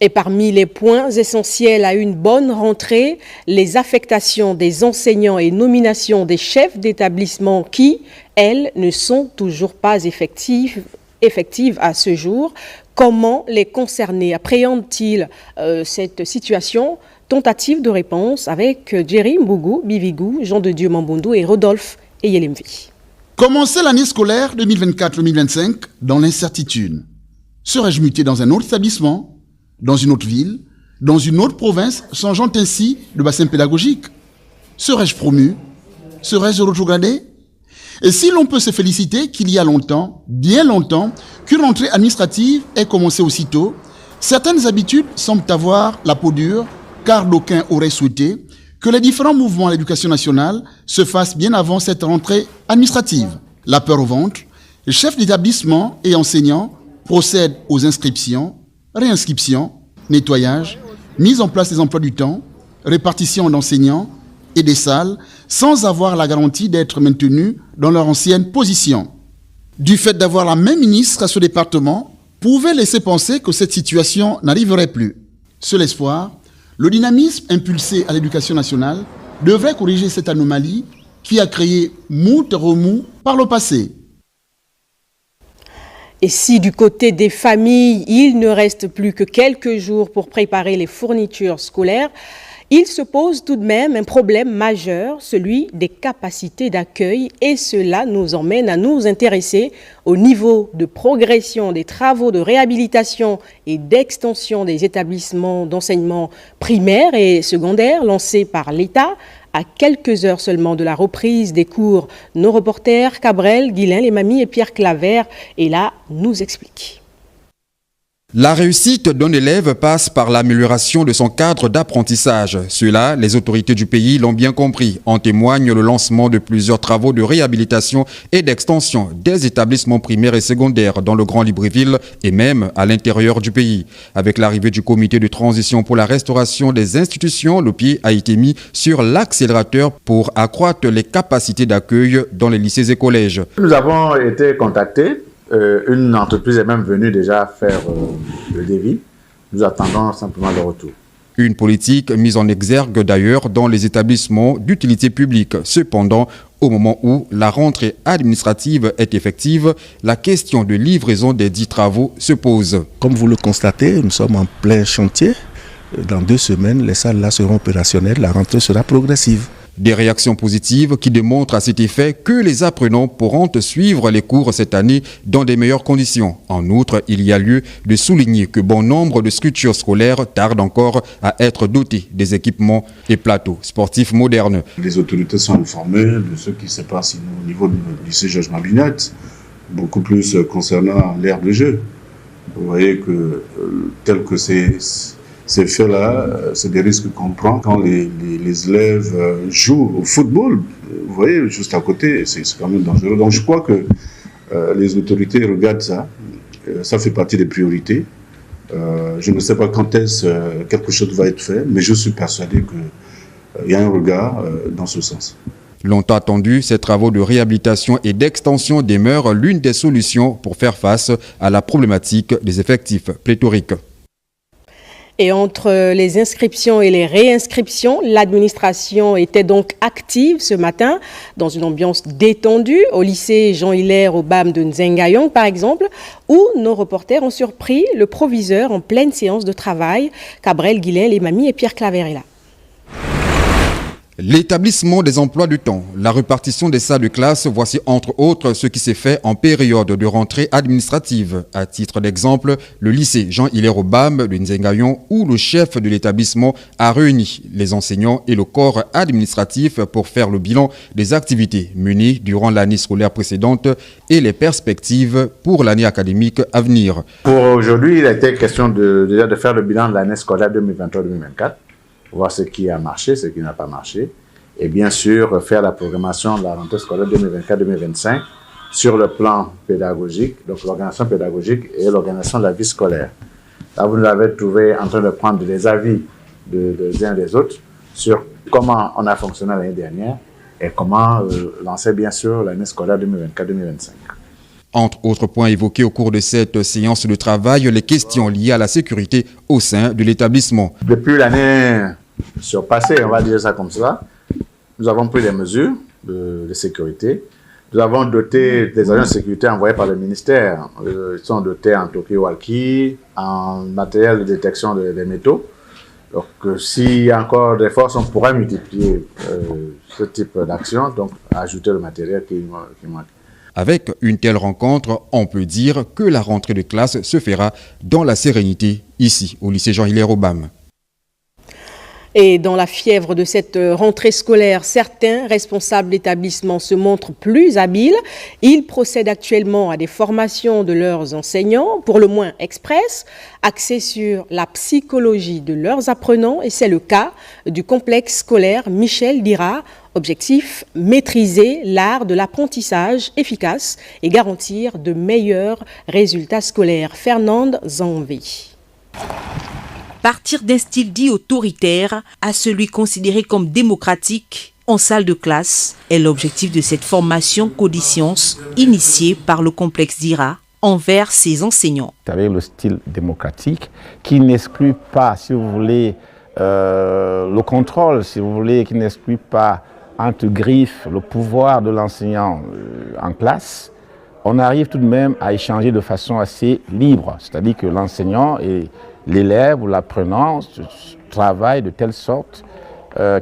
Et parmi les points essentiels à une bonne rentrée, les affectations des enseignants et nominations des chefs d'établissement qui, elles, ne sont toujours pas effectives à ce jour. Comment les concernés appréhendent-ils cette situation? Tentative de réponse avec Jerry Mbougou, Bivigou, Jean de Dieu Mamboundou et Rodolphe Eyelemvi. Commencer l'année scolaire 2024-2025 dans l'incertitude. Serais-je muté dans un autre établissement, dans une autre ville, dans une autre province, changeant ainsi de bassin pédagogique? Serais-je promu? Serais-je rétrogradé? Et si l'on peut se féliciter qu'il y a longtemps, bien longtemps, qu'une rentrée administrative ait commencé aussitôt, certaines habitudes semblent avoir la peau dure, car d'aucuns auraient souhaité que les différents mouvements à l'éducation nationale se fassent bien avant cette rentrée administrative. La peur au ventre, les chefs d'établissement et enseignants procèdent aux inscriptions, réinscriptions, nettoyage, mise en place des emplois du temps, répartition d'enseignants et des salles, sans avoir la garantie d'être maintenus dans leur ancienne position. Du fait d'avoir la même ministre à ce département, pouvait laisser penser que cette situation n'arriverait plus. Seul espoir, le dynamisme impulsé à l'éducation nationale devrait corriger cette anomalie qui a créé moult remous par le passé. Et si du côté des familles, il ne reste plus que quelques jours pour préparer les fournitures scolaires, il se pose tout de même un problème majeur, celui des capacités d'accueil, et cela nous emmène à nous intéresser au niveau de progression des travaux de réhabilitation et d'extension des établissements d'enseignement primaire et secondaire lancés par l'État. À quelques heures seulement de la reprise des cours, nos reporters Cabrel, Guilain, Les Mamies et Pierre Claver, et là, nous expliquent. La réussite d'un élève passe par l'amélioration de son cadre d'apprentissage. Cela, les autorités du pays l'ont bien compris. En témoigne le lancement de plusieurs travaux de réhabilitation et d'extension des établissements primaires et secondaires dans le Grand Libreville et même à l'intérieur du pays. Avec l'arrivée du comité de transition pour la restauration des institutions, le pied a été mis sur l'accélérateur pour accroître les capacités d'accueil dans les lycées et collèges. Nous avons été contactés. Une entreprise est même venue déjà faire le devis. Nous attendons simplement le retour. Une politique mise en exergue d'ailleurs dans les établissements d'utilité publique. Cependant, au moment où la rentrée administrative est effective, la question de livraison des dits travaux se pose. Comme vous le constatez, nous sommes en plein chantier. Dans 2 semaines, les salles là seront opérationnelles. La rentrée sera progressive. Des réactions positives qui démontrent à cet effet que les apprenants pourront suivre les cours cette année dans des meilleures conditions. En outre, il y a lieu de souligner que bon nombre de structures scolaires tardent encore à être dotées des équipements et plateaux sportifs modernes. Les autorités sont informées de ce qui se passe au niveau du lycée Georges Mabinette, beaucoup plus concernant l'aire de jeu. Vous voyez que tel que ces faits-là, c'est des risques qu'on prend quand les élèves jouent au football. Vous voyez, juste à côté, c'est quand même dangereux. Donc je crois que les autorités regardent ça. Ça fait partie des priorités. Je ne sais pas quand est-ce quelque chose va être fait, mais je suis persuadé qu'il y a un regard dans ce sens. Longtemps attendu, ces travaux de réhabilitation et d'extension demeurent l'une des solutions pour faire face à la problématique des effectifs pléthoriques. Et entre les inscriptions et les réinscriptions, l'administration était donc active ce matin dans une ambiance détendue au lycée Jean-Hilaire au BAM de Nzengayong par exemple, où nos reporters ont surpris le proviseur en pleine séance de travail. Cabrel, Guilain, Les Mamies et Pierre Claver est là. L'établissement des emplois du temps, la répartition des salles de classe, voici entre autres ce qui s'est fait en période de rentrée administrative. À titre d'exemple, le lycée Jean-Hilaire au BAM de Nzengayong où le chef de l'établissement a réuni les enseignants et le corps administratif pour faire le bilan des activités menées durant l'année scolaire précédente et les perspectives pour l'année académique à venir. Pour aujourd'hui, il était question déjà de faire le bilan de l'année scolaire 2023-2024. Voir ce qui a marché, ce qui n'a pas marché, et bien sûr faire la programmation de la rentrée scolaire 2024-2025 sur le plan pédagogique, donc l'organisation pédagogique et l'organisation de la vie scolaire. Là, vous nous avez trouvé en train de prendre des avis des uns des autres sur comment on a fonctionné l'année dernière et comment lancer bien sûr l'année scolaire 2024-2025. Entre autres points évoqués au cours de cette séance de travail, les questions liées à la sécurité au sein de l'établissement. Depuis l'année surpassée, on va dire ça comme ça, nous avons pris des mesures de sécurité. Nous avons doté des agents de sécurité envoyés par le ministère. Ils sont dotés en talkie-walkie, en matériel de détection des métaux. Donc, s'il y a encore des forces, on pourra multiplier ce type d'action, donc ajouter le matériel qui manque. Avec une telle rencontre, on peut dire que la rentrée de classe se fera dans la sérénité, ici, au lycée Jean-Hilaire Obama. Et dans la fièvre de cette rentrée scolaire, certains responsables d'établissements se montrent plus habiles. Ils procèdent actuellement à des formations de leurs enseignants, pour le moins express, axées sur la psychologie de leurs apprenants. Et c'est le cas du complexe scolaire Michel Dira. Objectif, maîtriser l'art de l'apprentissage efficace et garantir de meilleurs résultats scolaires. Fernande Zanvé. Partir d'un style dit autoritaire à celui considéré comme démocratique en salle de classe est l'objectif de cette formation Codiscience initiée par le complexe Dira envers ses enseignants. Avec le style démocratique qui n'exclut pas, si vous voulez, le contrôle, si vous voulez, qui n'exclut pas entre griffes le pouvoir de l'enseignant en classe, on arrive tout de même à échanger de façon assez libre. C'est-à-dire que l'enseignant et l'élève ou l'apprenant travaillent de telle sorte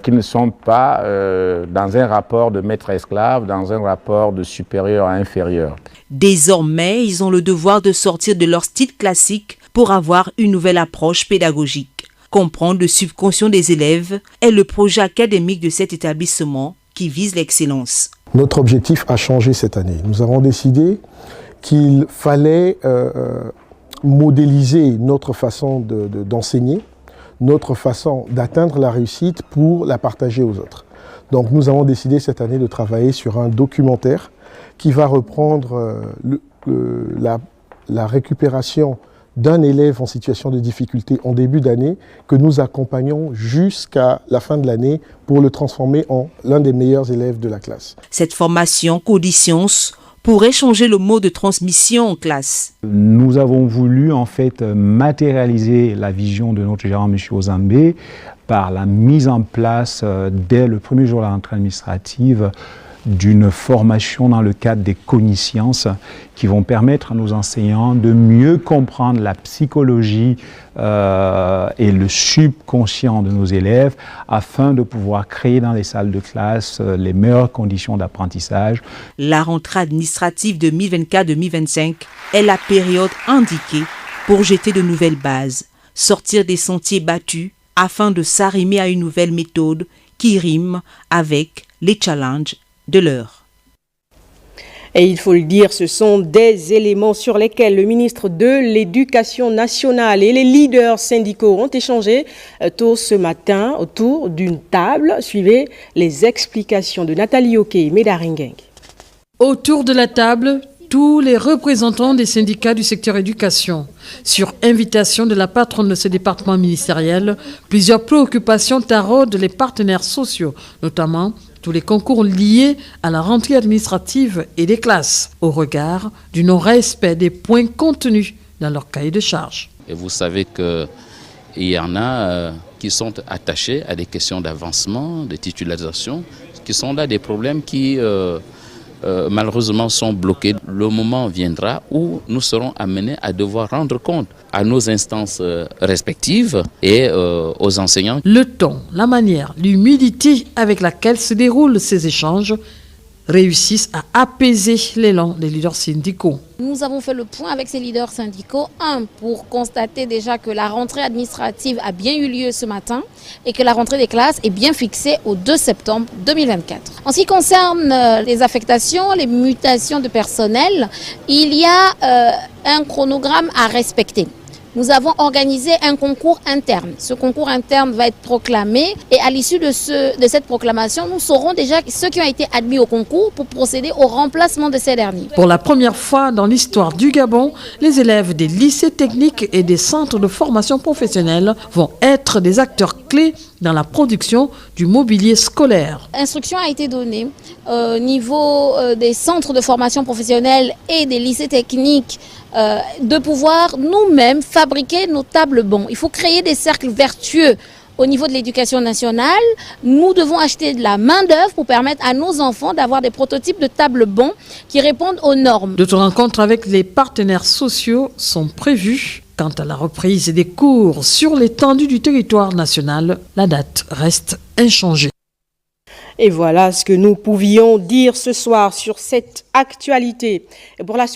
qu'ils ne sont pas dans un rapport de maître-esclave, dans un rapport de supérieur à inférieur. Désormais, ils ont le devoir de sortir de leur style classique pour avoir une nouvelle approche pédagogique. Comprendre le subconscient des élèves est le projet académique de cet établissement qui vise l'excellence. Notre objectif a changé cette année. Nous avons décidé qu'il fallait modéliser notre façon d'enseigner, notre façon d'atteindre la réussite pour la partager aux autres. Donc nous avons décidé cette année de travailler sur un documentaire qui va reprendre la récupération d'un élève en situation de difficulté en début d'année que nous accompagnons jusqu'à la fin de l'année pour le transformer en l'un des meilleurs élèves de la classe. Cette formation Codiscience pourrait changer le mode de transmission en classe. Nous avons voulu en fait matérialiser la vision de notre gérant M. Ozambé par la mise en place dès le premier jour de la rentrée administrative d'une formation dans le cadre des cognisciences qui vont permettre à nos enseignants de mieux comprendre la psychologie et le subconscient de nos élèves afin de pouvoir créer dans les salles de classe les meilleures conditions d'apprentissage. La rentrée administrative 2024-2025 est la période indiquée pour jeter de nouvelles bases, sortir des sentiers battus afin de s'arrimer à une nouvelle méthode qui rime avec les challenges de l'heure. Et il faut le dire, ce sont des éléments sur lesquels le ministre de l'Éducation nationale et les leaders syndicaux ont échangé tôt ce matin autour d'une table. Suivez les explications de Nathalie Oké et Médaringeng. Autour de la table, tous les représentants des syndicats du secteur éducation. Sur invitation de la patronne de ce département ministériel, plusieurs préoccupations taraudent les partenaires sociaux, notamment tous les concours liés à la rentrée administrative et des classes, au regard du non-respect des points contenus dans leur cahier de charges. Et vous savez qu'il y en a qui sont attachés à des questions d'avancement, de titularisation, qui sont là des problèmes qui malheureusement sont bloqués. Le moment viendra où nous serons amenés à devoir rendre compte à nos instances respectives et aux enseignants. Le ton, la manière, l'humilité avec laquelle se déroulent ces échanges réussissent à apaiser l'élan des leaders syndicaux. Nous avons fait le point avec ces leaders syndicaux, pour constater déjà que la rentrée administrative a bien eu lieu ce matin et que la rentrée des classes est bien fixée au 2 septembre 2024. En ce qui concerne les affectations, les mutations de personnel, il y a un chronogramme à respecter. nous avons organisé un concours interne. Ce concours interne va être proclamé et à l'issue de cette proclamation, nous saurons déjà ceux qui ont été admis au concours pour procéder au remplacement de ces derniers. Pour la première fois dans l'histoire du Gabon, les élèves des lycées techniques et des centres de formation professionnelle vont être des acteurs clés dans la production du mobilier scolaire. Instruction a été donnée au niveau des centres de formation professionnelle et des lycées techniques de pouvoir nous-mêmes fabriquer nos tables bancs. Il faut créer des cercles vertueux. Au niveau de l'éducation nationale, nous devons acheter de la main-d'œuvre pour permettre à nos enfants d'avoir des prototypes de tables bancs qui répondent aux normes. D'autres rencontres avec les partenaires sociaux sont prévues. Quant à la reprise des cours sur l'étendue du territoire national, la date reste inchangée. Et voilà ce que nous pouvions dire ce soir sur cette actualité. Et pour la suite,